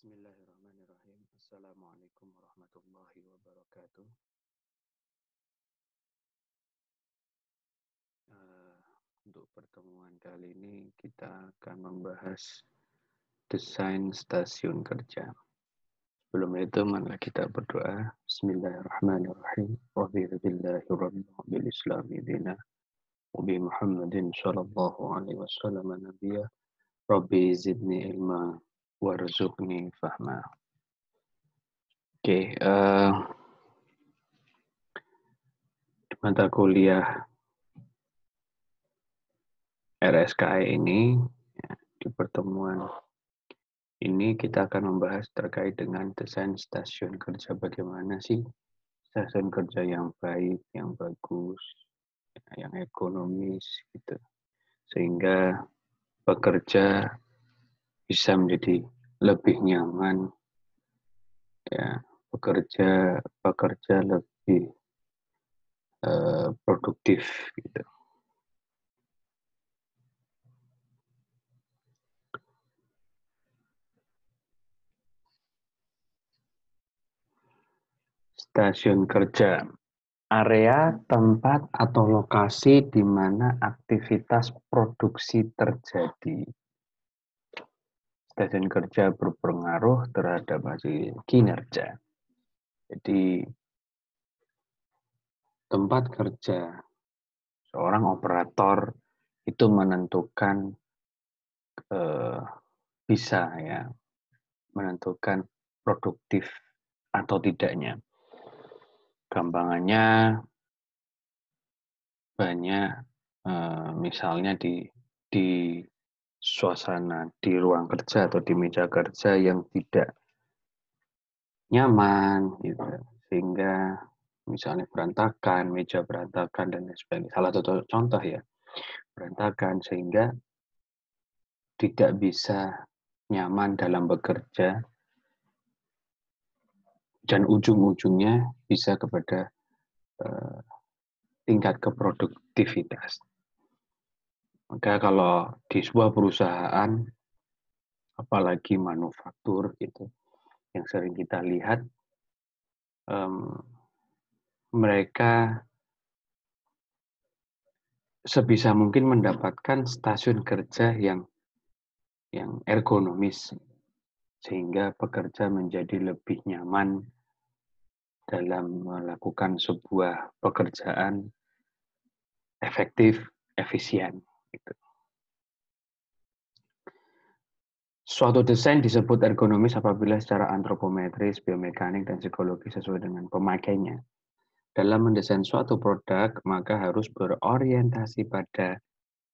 Bismillahirrahmanirrahim. Assalamualaikum warahmatullahi wabarakatuh. Eh, untuk pertemuan kali ini kita akan membahas desain stasiun kerja. Sebelum itu, marilah kita berdoa. Bismillahirrahmanirrahim. Raditu billahi rabbil bil islami dina. Wabi Muhammadin sallallahu alaihi wasallam nabiyya. Rabbi zidni ilma warzuqni fahma. Oke, mata kuliah RSKI ini di pertemuan ini kita akan membahas terkait dengan desain stasiun kerja. Bagaimana sih stasiun kerja yang baik, yang bagus, yang ekonomis gitu. Sehingga pekerja bisa menjadi lebih nyaman, ya, pekerja lebih produktif gitu. Stasiun kerja, area, tempat, atau lokasi di mana aktivitas produksi terjadi. Stasiun kerja berpengaruh terhadap hasil kinerja. Jadi, tempat kerja seorang operator itu menentukan bisa ya menentukan produktif atau tidaknya. Gampangannya banyak misalnya di suasana di ruang kerja atau di meja kerja yang tidak nyaman gitu, sehingga misalnya berantakan, meja berantakan dan lain sebagainya. Salah satu contoh ya, berantakan sehingga tidak bisa nyaman dalam bekerja dan ujung-ujungnya bisa kepada tingkat keproduktivitas. Maka kalau di sebuah perusahaan, apalagi manufaktur gitu, yang sering kita lihat, mereka sebisa mungkin mendapatkan stasiun kerja yang ergonomis, sehingga pekerja menjadi lebih nyaman dalam melakukan sebuah pekerjaan efektif, efisien. Gitu. Suatu desain disebut ergonomis apabila secara antropometris, biomekanik, dan psikologi sesuai dengan pemakainya. Dalam mendesain suatu produk, maka harus berorientasi pada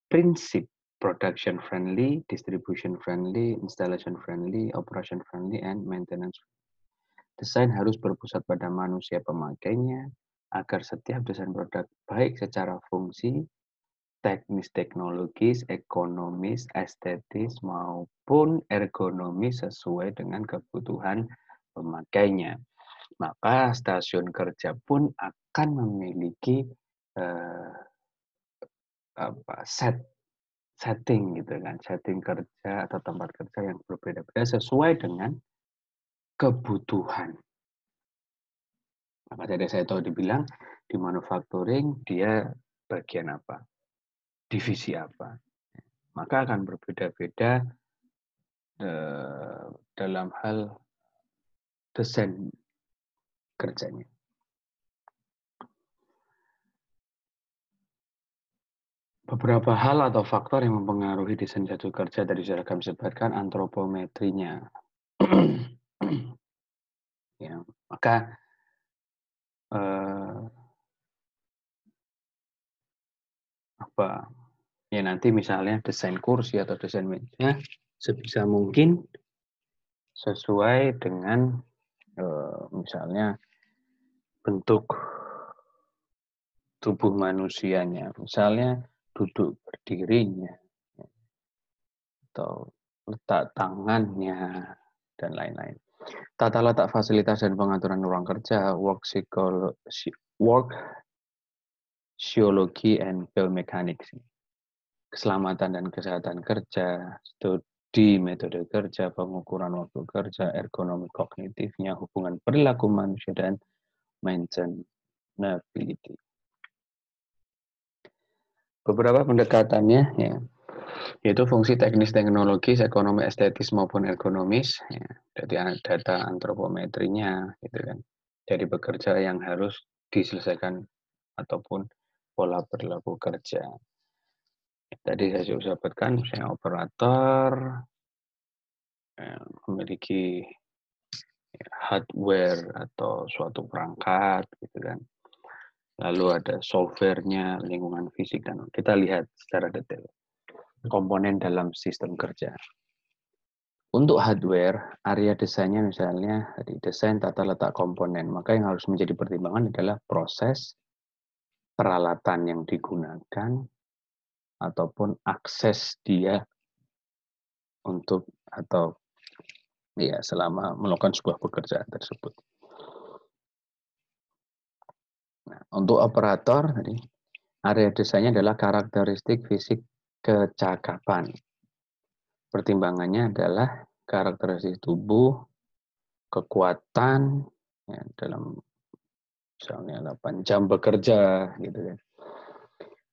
prinsip production friendly, distribution friendly, installation friendly, operation friendly, and maintenance friendly. Desain harus berpusat pada manusia pemakainya, agar setiap desain produk baik secara fungsi, teknis teknologis, ekonomis, estetis, maupun ergonomis sesuai dengan kebutuhan pemakainya. Maka stasiun kerja pun akan memiliki setting gitu kan, setting kerja atau tempat kerja yang berbeda-beda sesuai dengan kebutuhan. Maka tadi saya tahu dibilang di manufacturing dia bagian apa, divisi apa, maka akan berbeda-beda dalam hal desain kerjanya. Beberapa hal atau faktor yang mempengaruhi desain jadwal kerja dari segi kami sebutkan antropometrinya. Ya, maka ya nanti misalnya desain kursi atau desain meja sebisa mungkin sesuai dengan misalnya bentuk tubuh manusianya, misalnya duduk berdirinya atau letak tangannya dan lain-lain. Tata letak fasilitas dan pengaturan ruang kerja, work physiology and biomechanics, keselamatan dan kesehatan kerja, di metode kerja, pengukuran waktu kerja, ergonomi kognitifnya, hubungan perilaku manusia, dan maintainability. Beberapa pendekatannya ya, yaitu fungsi teknis teknologis, ekonomi estetis maupun ergonomis, ya. Jadi data antropometrinya, gitu kan. Jadi bekerja yang harus diselesaikan ataupun pola perilaku kerja. Tadi saya sudah sebutkan, misalnya operator memiliki hardware atau suatu perangkat, gitu kan. Lalu ada softwarenya, lingkungan fisik, dan kita lihat secara detail komponen dalam sistem kerja. Untuk hardware, area desainnya misalnya di desain tata letak komponen, maka yang harus menjadi pertimbangan adalah proses, peralatan yang digunakan, ataupun akses dia untuk atau ya selama melakukan sebuah pekerjaan tersebut. Nah, untuk operator tadi, area desainnya adalah karakteristik fisik kecakapan. Pertimbangannya adalah karakteristik tubuh, kekuatan ya, dalam misalnya 8 jam bekerja gitu kan.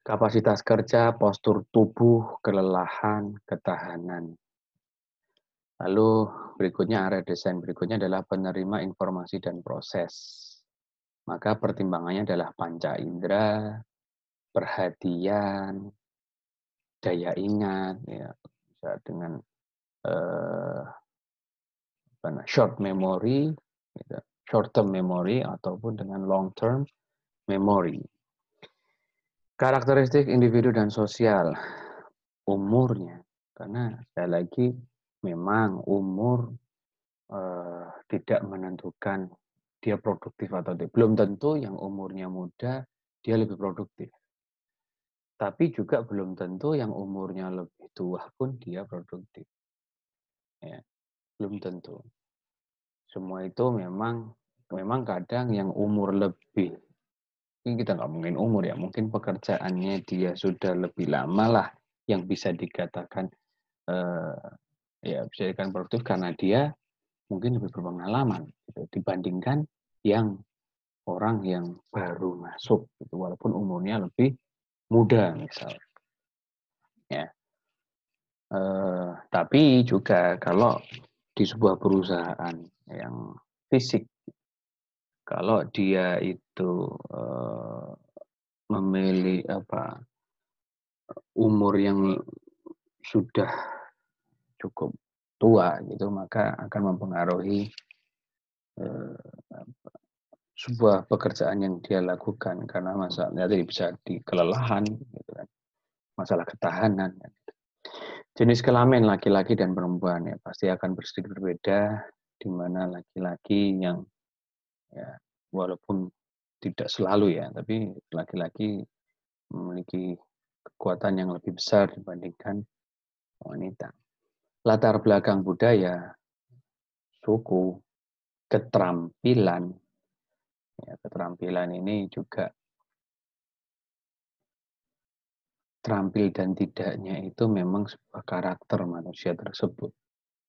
Kapasitas kerja, postur tubuh, kelelahan, ketahanan. Lalu berikutnya area desain berikutnya adalah penerima informasi dan proses. Maka pertimbangannya adalah panca indera, perhatian, daya ingat, ya, bisa dengan short memory, gitu, short term memory ataupun dengan long term memory. Karakteristik individu dan sosial, umurnya, karena sekali lagi memang umur tidak menentukan dia produktif atau tidak. Belum tentu yang umurnya muda dia lebih produktif. Tapi juga belum tentu yang umurnya lebih tua pun dia produktif. Ya, belum tentu. Semua itu memang kadang yang umur lebih, ini kita nggak mungkin umur ya, mungkin pekerjaannya dia sudah lebih lama lah yang bisa dikatakan ya bisa dikatakan produktif karena dia mungkin lebih berpengalaman gitu, dibandingkan yang orang yang baru masuk gitu, walaupun umurnya lebih muda misalnya. Ya. Tapi juga kalau di sebuah perusahaan yang fisik, kalau dia itu memilih umur yang sudah cukup tua gitu, maka akan mempengaruhi sebuah pekerjaan yang dia lakukan karena masalahnya tadi bisa di kelelahan, gitu kan, masalah ketahanan. Jenis kelamin laki-laki dan perempuan ya pasti akan sedikit berbeda, di mana laki-laki yang ya walaupun tidak selalu ya, tapi laki-laki memiliki kekuatan yang lebih besar dibandingkan wanita. Latar belakang budaya, suku, keterampilan, ya, keterampilan ini juga terampil dan tidaknya itu memang sebuah karakter manusia tersebut.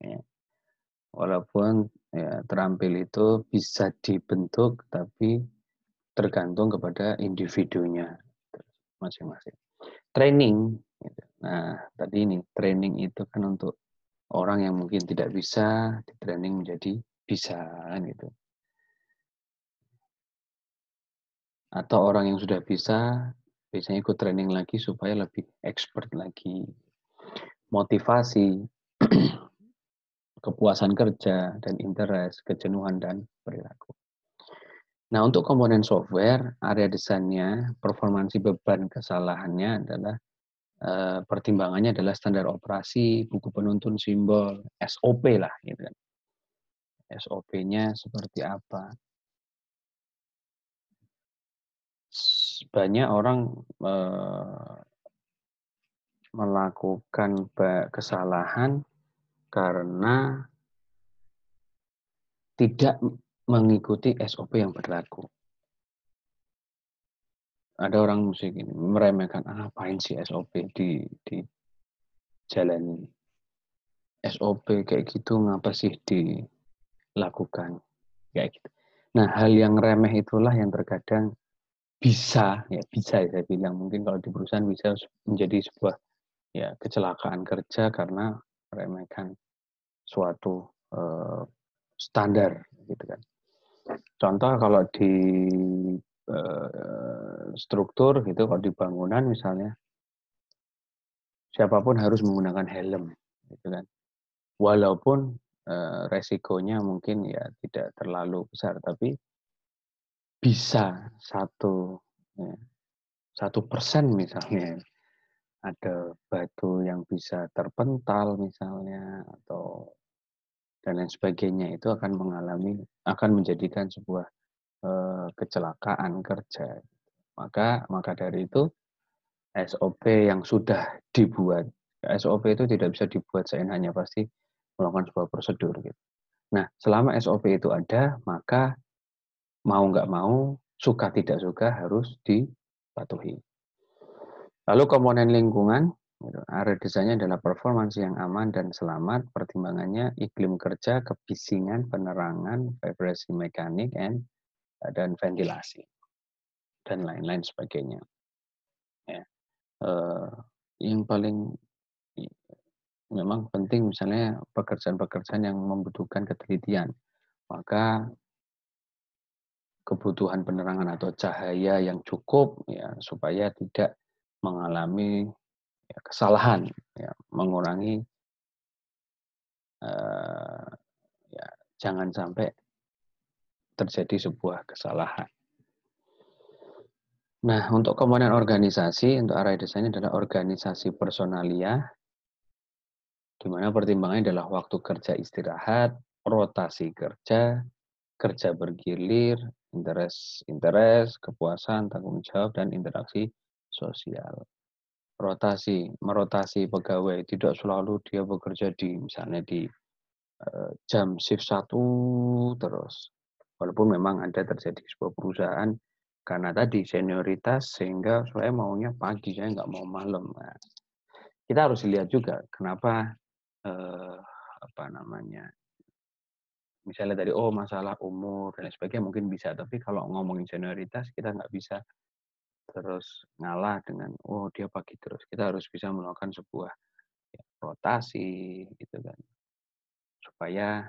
Ya. Walaupun ya, terampil itu bisa dibentuk, tapi tergantung kepada individunya masing-masing. Training, gitu. Nah tadi ini training itu kan untuk orang yang mungkin tidak bisa, di training menjadi bisa kan gitu. Atau orang yang sudah bisa, biasanya ikut training lagi supaya lebih expert lagi. Motivasi, kepuasan kerja, dan interest, kejenuhan, dan perilaku. Nah, untuk komponen software, area desainnya, performansi beban kesalahannya adalah pertimbangannya adalah standar operasi, buku penuntun simbol, SOP lah, gitu kan. SOP-nya seperti apa? Banyak orang melakukan kesalahan karena tidak mengikuti SOP yang berlaku. Ada orang musik ini meremehkan, apain sih SOP di jalan ini. SOP kayak gitu ngapa sih dilakukan kayak gitu. Nah, hal yang remeh itulah yang terkadang bisa ya saya bilang mungkin kalau di perusahaan bisa menjadi sebuah ya kecelakaan kerja karena meremehkan suatu standar gitu kan. Contoh kalau di struktur gitu, kalau di bangunan misalnya, siapapun harus menggunakan helm, gitu kan. Walaupun resikonya mungkin ya tidak terlalu besar, tapi bisa 1% misalnya ada batu yang bisa terpental misalnya atau dan lain sebagainya itu akan menjadikan sebuah kecelakaan kerja. Maka dari itu SOP yang sudah dibuat, SOP itu tidak bisa dibuat seenaknya, pasti melakukan sebuah prosedur gitu. Nah, selama SOP itu ada, maka mau nggak mau, suka tidak suka harus dipatuhi. Lalu komponen lingkungan, area desainnya adalah performance yang aman dan selamat, pertimbangannya iklim kerja, kebisingan, penerangan, vibrasi mekanik, dan ventilasi, dan lain-lain sebagainya. Ya. Yang paling memang penting misalnya pekerjaan-pekerjaan yang membutuhkan ketelitian, maka kebutuhan penerangan atau cahaya yang cukup ya supaya tidak mengalami ya, kesalahan, ya, mengurangi ya jangan sampai terjadi sebuah kesalahan. Nah, untuk komponen organisasi, untuk area desain adalah organisasi personalia, di mana pertimbangannya adalah waktu kerja istirahat, rotasi kerja, kerja bergilir, interes, kepuasan, tanggung jawab, dan interaksi sosial. Merotasi pegawai, tidak selalu dia bekerja di misalnya di jam shift 1 terus. Walaupun memang ada terjadi sebuah perusahaan karena tadi senioritas sehingga saya maunya pagi, saya nggak mau malam. Nah, kita harus lihat juga kenapa apa namanya, misalnya tadi masalah umur dan lain sebagainya mungkin bisa, tapi kalau ngomongin senioritas kita nggak bisa terus ngalah dengan dia pagi terus. Kita harus bisa melakukan sebuah ya, rotasi gitu kan supaya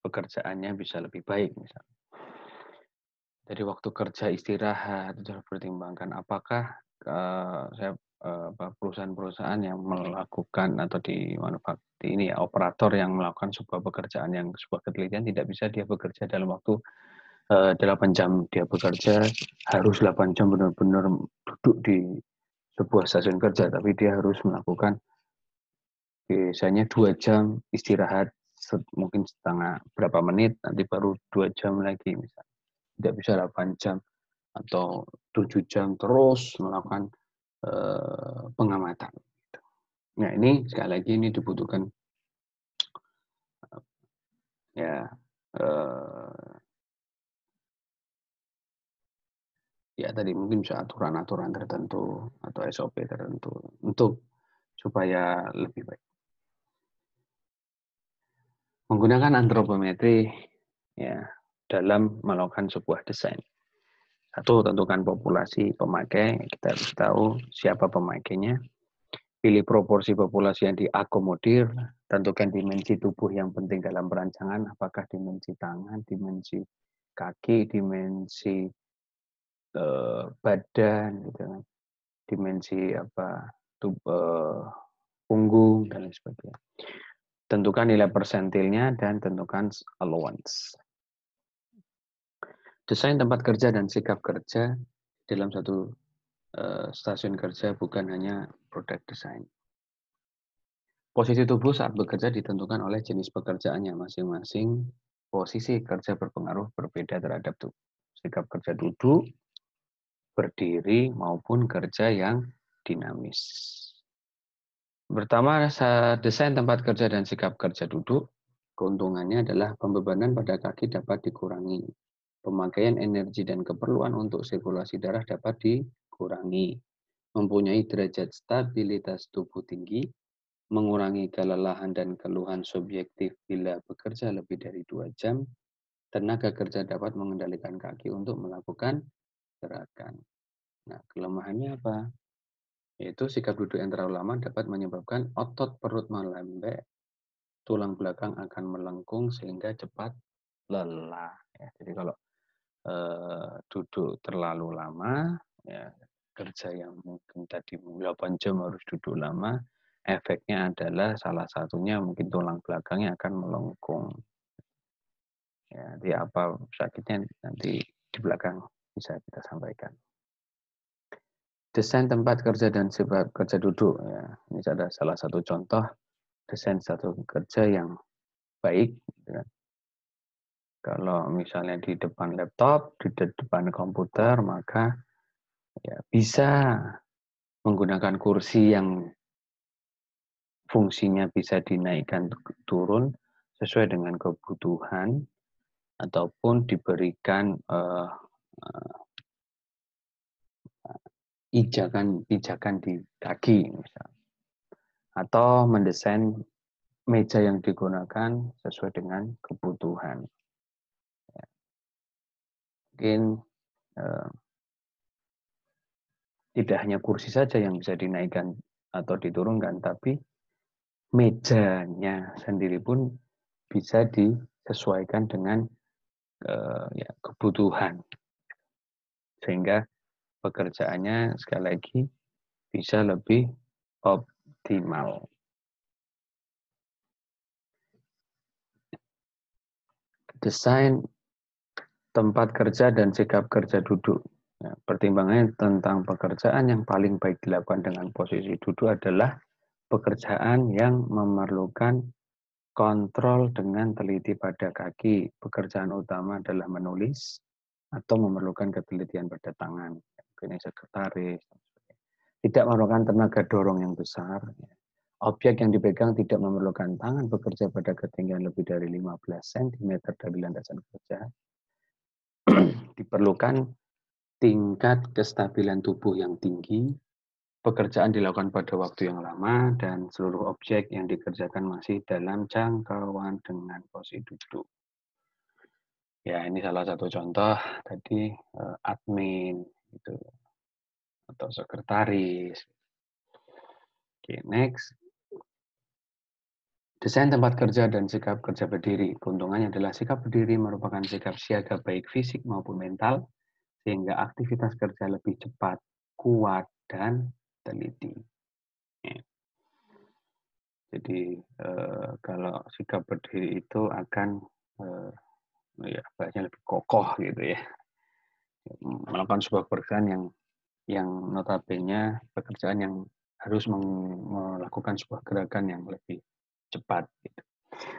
pekerjaannya bisa lebih baik misalnya. Jadi waktu kerja istirahat itu harus dipertimbangkan apakah perusahaan-perusahaan yang melakukan atau di manufaktur ini ya operator yang melakukan sebuah pekerjaan yang sebuah ketelitian tidak bisa dia bekerja dalam waktu 8 jam dia bekerja, harus 8 jam benar-benar duduk di sebuah stasiun kerja, tapi dia harus melakukan biasanya 2 jam istirahat, mungkin setengah berapa menit, nanti baru 2 jam lagi misalnya. Tidak bisa 8 jam atau 7 jam terus melakukan pengamatan. Nah ini sekali lagi ini dibutuhkan ya ya tadi mungkin bisa aturan-aturan tertentu atau SOP tertentu untuk supaya lebih baik. Menggunakan antropometri ya dalam melakukan sebuah desain. Satu, tentukan populasi pemakai, kita harus tahu siapa pemakainya. Pilih proporsi populasi yang diakomodir, tentukan dimensi tubuh yang penting dalam perancangan, apakah dimensi tangan, dimensi kaki, dimensi badan, gitu kan. Dimensi punggung dan lain sebagainya. Tentukan nilai persentilnya dan tentukan allowance. Desain tempat kerja dan sikap kerja dalam satu stasiun kerja bukan hanya produk desain. Posisi tubuh saat bekerja ditentukan oleh jenis pekerjaannya masing-masing. Posisi kerja berpengaruh berbeda terhadap tubuh. Sikap kerja duduk, berdiri, maupun kerja yang dinamis. Pertama, desain tempat kerja dan sikap kerja duduk. Keuntungannya adalah pembebanan pada kaki dapat dikurangi. Pemakaian energi dan keperluan untuk sirkulasi darah dapat dikurangi. Mempunyai derajat stabilitas tubuh tinggi, mengurangi kelelahan dan keluhan subjektif bila bekerja lebih dari 2 jam, tenaga kerja dapat mengendalikan kaki untuk melakukan gerakan. Nah, kelemahannya apa? Yaitu sikap duduk yang terlalu lama dapat menyebabkan otot perut melembek, tulang belakang akan melengkung sehingga cepat lelah. Ya, jadi kalau duduk terlalu lama, ya kerja yang mungkin tadi 8 jam harus duduk lama, efeknya adalah salah satunya mungkin tulang belakangnya akan melengkung. Ya, jadi apa sakitnya nanti di belakang bisa kita sampaikan. Desain tempat kerja dan sebab kerja duduk. Ya, ini ada salah satu contoh desain satu kerja yang baik. Gitu kan. Kalau misalnya di depan laptop, di depan komputer, maka ya bisa menggunakan kursi yang fungsinya bisa dinaikkan turun sesuai dengan kebutuhan ataupun diberikan pijakan di kaki misalnya. Atau mendesain meja yang digunakan sesuai dengan kebutuhan. Mungkin tidak hanya kursi saja yang bisa dinaikkan atau diturunkan, tapi mejanya sendiri pun bisa disesuaikan dengan kebutuhan. Sehingga pekerjaannya sekali lagi bisa lebih optimal. Desain tempat kerja dan sikap kerja duduk. Ya, pertimbangannya tentang pekerjaan yang paling baik dilakukan dengan posisi duduk adalah pekerjaan yang memerlukan kontrol dengan teliti pada kaki. Pekerjaan utama adalah menulis atau memerlukan ketelitian pada tangan. Mungkin sekretaris. Tidak memerlukan tenaga dorong yang besar. Objek yang dipegang tidak memerlukan tangan bekerja pada ketinggian lebih dari 15 cm dari landasan kerja. Diperlukan tingkat kestabilan tubuh yang tinggi, pekerjaan dilakukan pada waktu yang lama, dan seluruh objek yang dikerjakan masih dalam jangkauan dengan posisi duduk. Ya, ini salah satu contoh tadi admin gitu atau sekretaris. Oke, next. Desain tempat kerja dan sikap kerja berdiri. Keuntungannya adalah sikap berdiri merupakan sikap siaga baik fisik maupun mental, sehingga aktivitas kerja lebih cepat, kuat, dan teliti. Jadi kalau sikap berdiri itu akan ya bahasanya lebih kokoh gitu ya, melakukan sebuah pekerjaan yang notabene pekerjaan yang harus melakukan sebuah gerakan yang lebih cepat. Gitu.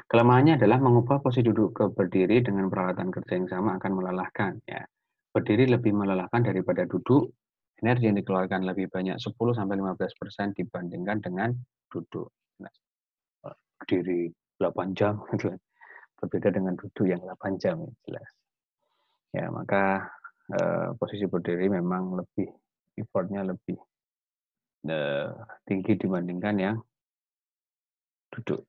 Kelemahannya adalah mengubah posisi duduk ke berdiri dengan peralatan kerja yang sama akan melelahkan. Ya. Berdiri lebih melelahkan daripada duduk. Energi yang dikeluarkan lebih banyak 10-15% dibandingkan dengan duduk. Nah, berdiri 8 jam, berbeda dengan duduk yang 8 jam, jelas. Ya, maka posisi berdiri memang lebih, effortnya lebih tinggi dibandingkan yang duduk.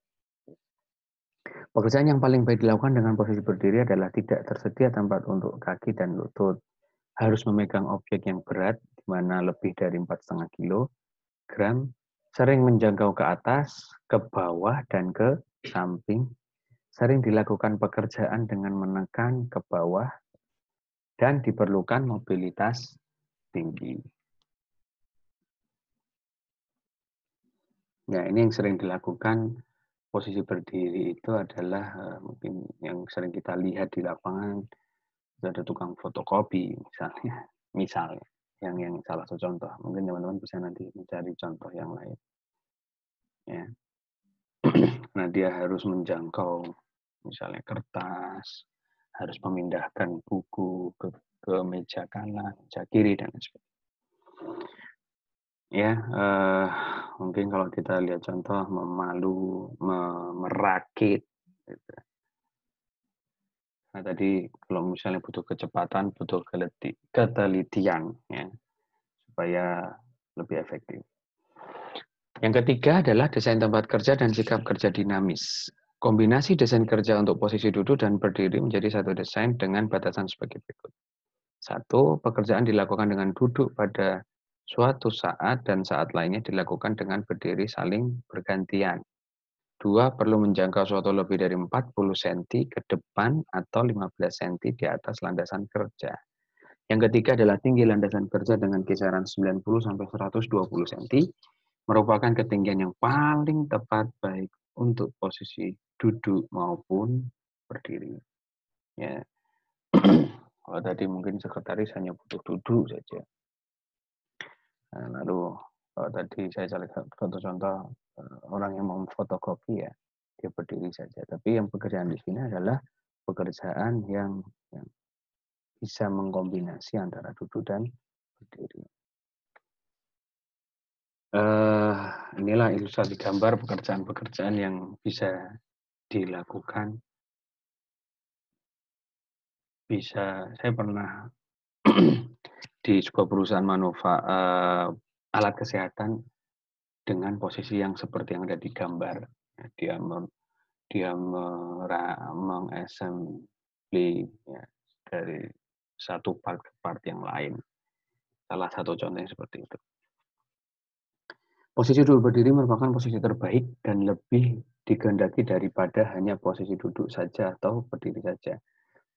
Pekerjaan yang paling baik dilakukan dengan posisi berdiri adalah tidak tersedia tempat untuk kaki dan lutut. Harus memegang objek yang berat, di mana lebih dari 4,5 kilogram, sering menjangkau ke atas, ke bawah, dan ke samping. Sering dilakukan pekerjaan dengan menekan ke bawah, dan diperlukan mobilitas tinggi. Nah, ini yang sering dilakukan posisi berdiri itu adalah mungkin yang sering kita lihat di lapangan, ada tukang fotokopi misalnya yang salah satu contoh. Mungkin teman-teman bisa nanti mencari contoh yang lain. Ya. Nah, dia harus menjangkau misalnya kertas, harus memindahkan buku ke meja kanan, meja kiri, dan sebagainya. Ya, mungkin kalau kita lihat contoh merakit. Gitu. Nah, tadi kalau misalnya butuh kecepatan, butuh ketelitian, ya, supaya lebih efektif. Yang ketiga adalah desain tempat kerja dan sikap kerja dinamis. Kombinasi desain kerja untuk posisi duduk dan berdiri menjadi satu desain dengan batasan sebagai berikut. Satu, pekerjaan dilakukan dengan duduk pada suatu saat dan saat lainnya dilakukan dengan berdiri saling bergantian. Dua, perlu menjangkau suatu lebih dari 40 cm ke depan atau 15 cm di atas landasan kerja. Yang ketiga adalah tinggi landasan kerja dengan kisaran 90 sampai 120 cm merupakan ketinggian yang paling tepat baik untuk posisi duduk maupun berdiri. Ya. Kalau tadi mungkin sekretaris hanya butuh duduk saja. Nah, lalu kalau tadi saya contoh-contoh orang yang mau fotokopi ya dia berdiri saja. Tapi yang pekerjaan di sini adalah pekerjaan yang bisa mengkombinasi antara duduk dan berdiri. Inilah ilustrasi gambar pekerjaan-pekerjaan yang bisa dilakukan. Saya pernah di sebuah perusahaan alat kesehatan dengan posisi yang seperti yang ada di gambar. Dia mengassembly ya, dari satu part ke part yang lain. Salah satu contohnya seperti itu. Posisi duduk berdiri merupakan posisi terbaik dan lebih dikehendaki daripada hanya posisi duduk saja atau berdiri saja.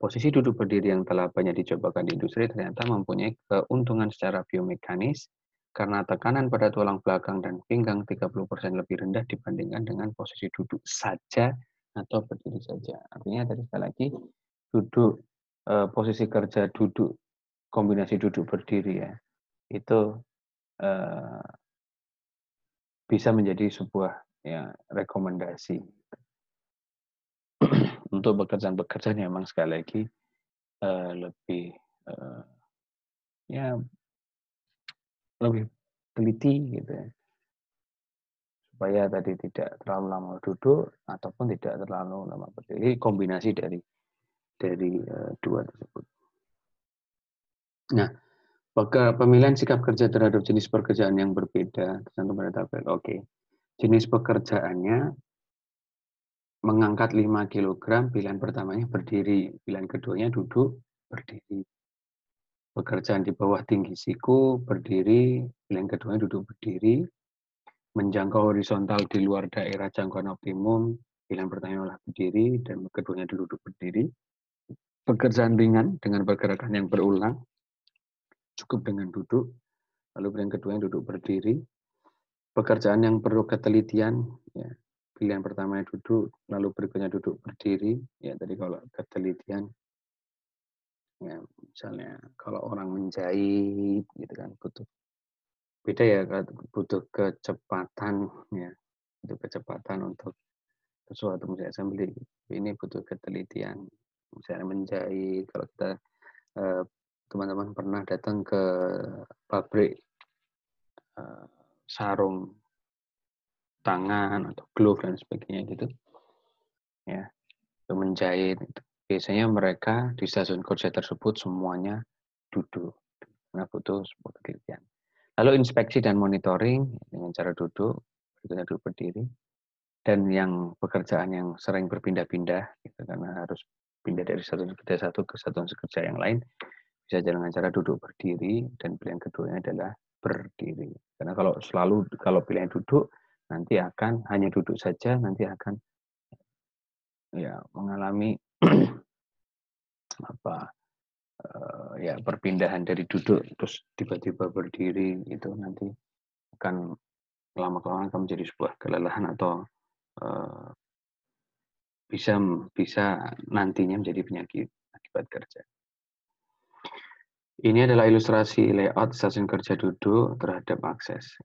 Posisi duduk berdiri yang telah banyak dicobakan di industri ternyata mempunyai keuntungan secara biomekanis karena tekanan pada tulang belakang dan pinggang 30% lebih rendah dibandingkan dengan posisi duduk saja atau berdiri saja. Artinya tadi sekali lagi duduk posisi kerja duduk kombinasi duduk berdiri ya itu bisa menjadi sebuah ya rekomendasi untuk pekerjaan-pekerjaan yang memang sekali lagi lebih ya lebih teliti gitu ya supaya tadi tidak terlalu lama duduk ataupun tidak terlalu lama berdiri, kombinasi dari dua tersebut. Nah, pemilihan sikap kerja terhadap jenis pekerjaan yang berbeda tergantung pada tabel. Oke. Jenis pekerjaannya mengangkat 5 kg, pilihan pertamanya berdiri, pilihan keduanya duduk berdiri. Pekerjaan di bawah tinggi siku berdiri, pilihan keduanya duduk berdiri. Menjangkau horizontal di luar daerah jangkauan optimum, pilihan pertama adalah berdiri dan keduanya duduk berdiri. Pekerjaan ringan dengan pergerakan yang berulang, cukup dengan duduk, lalu pilihan keduanya duduk berdiri. Pekerjaan yang perlu ketelitian, ya, pilihan pertama duduk, lalu berikutnya duduk berdiri. Ya tadi kalau ketelitian, ya misalnya kalau orang menjahit, gitu kan butuh beda ya, butuh kecepatan, ya, butuh kecepatan untuk sesuatu misalnya assembly ini butuh ketelitian misalnya menjahit kalau kita teman-teman pernah datang ke pabrik sarung tangan atau glove dan sebagainya gitu ya untuk menjahit itu. Biasanya mereka di stasiun kerja tersebut semuanya duduk karena butuh sebuah ketelitian. Lalu inspeksi dan monitoring dengan cara duduk berikutnya duduk berdiri. Dan yang pekerjaan yang sering berpindah-pindah, gitu, karena harus pindah dari satuan kerja satu ke satuan kerja yang lain, bisa dengan cara duduk berdiri, dan pilihan keduanya adalah berdiri. Karena kalau pilihan duduk, nanti akan hanya duduk saja, nanti akan ya mengalami ya perpindahan dari duduk terus tiba-tiba berdiri itu nanti akan lama-kelamaan akan menjadi sebuah kelelahan atau bisa nantinya menjadi penyakit akibat kerja. Ini adalah ilustrasi layout stasiun kerja duduk terhadap akses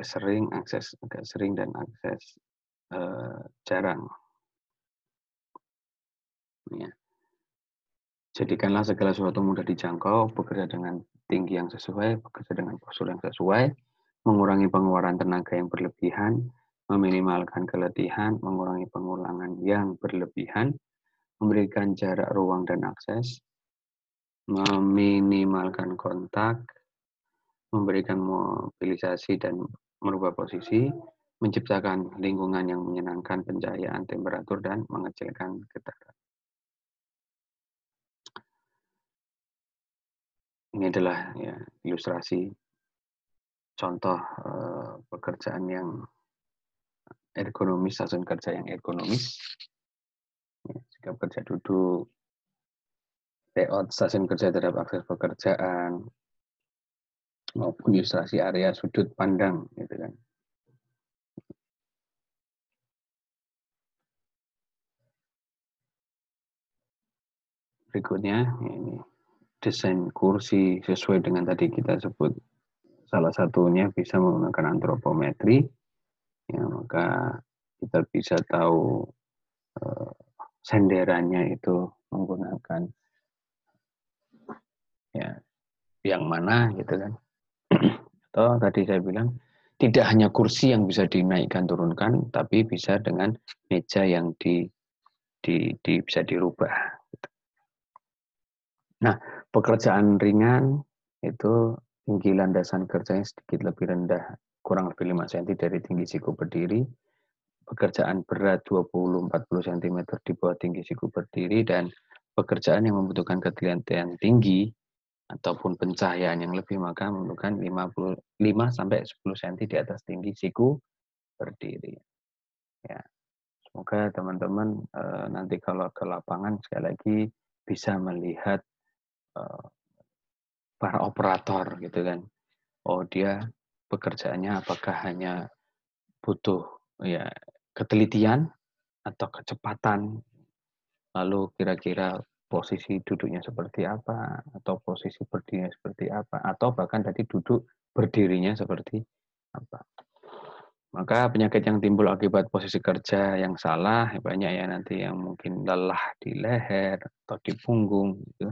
sering, akses agak sering, dan akses jarang. Ya. Jadikanlah segala sesuatu mudah dijangkau, bekerja dengan tinggi yang sesuai, bekerja dengan postur yang sesuai, mengurangi pengeluaran tenaga yang berlebihan, meminimalkan keletihan, mengurangi pengulangan yang berlebihan, memberikan jarak ruang dan akses, meminimalkan kontak, memberikan mobilisasi dan merubah posisi, menciptakan lingkungan yang menyenangkan pencahayaan, temperatur, dan mengecilkan getaran. Ini adalah ya, ilustrasi contoh pekerjaan yang ergonomis, stasiun kerja yang ergonomis. Ya, jika kerja duduk, layout stasiun kerja terhadap akses pekerjaan, maupun ilustrasi area sudut pandang, gitu kan. Berikutnya, ini desain kursi sesuai dengan tadi kita sebut. Salah satunya bisa menggunakan antropometri, ya, maka kita bisa tahu senderannya itu menggunakan ya yang mana gitu kan. Atau tadi saya bilang tidak hanya kursi yang bisa dinaikkan turunkan, tapi bisa dengan meja yang bisa dirubah. Nah, pekerjaan ringan itu tinggi landasan kerjanya sedikit lebih rendah, kurang lebih 5 cm dari tinggi siku berdiri. Pekerjaan berat 20-40 cm di bawah tinggi siku berdiri, dan pekerjaan yang membutuhkan ketelitian tinggi ataupun pencahayaan yang lebih maka membutuhkan 5-10 cm di atas tinggi siku berdiri. Ya, semoga teman-teman nanti kalau ke lapangan sekali lagi bisa melihat para operator gitu kan. Oh, dia pekerjaannya apakah hanya butuh ya ketelitian atau kecepatan, lalu kira-kira posisi duduknya seperti apa, atau posisi berdirinya seperti apa, atau bahkan tadi duduk berdirinya seperti apa. Maka penyakit yang timbul akibat posisi kerja yang salah banyak ya, nanti yang mungkin lelah di leher atau di punggung gitu.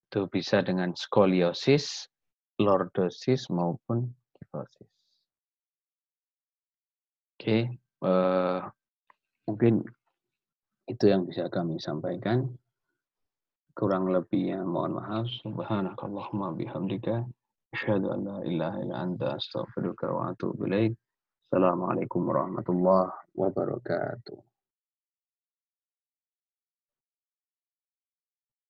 Itu bisa dengan skoliosis, lordosis maupun kifosis. Oke, mungkin itu yang bisa kami sampaikan. Kurang lebihnya mohon maaf. Subhanakallahumma bihamdika asyhadu an la ilaha illa anta astaghfiruka wa atubu ilaik. Assalamualaikum warahmatullahi wabarakatuh.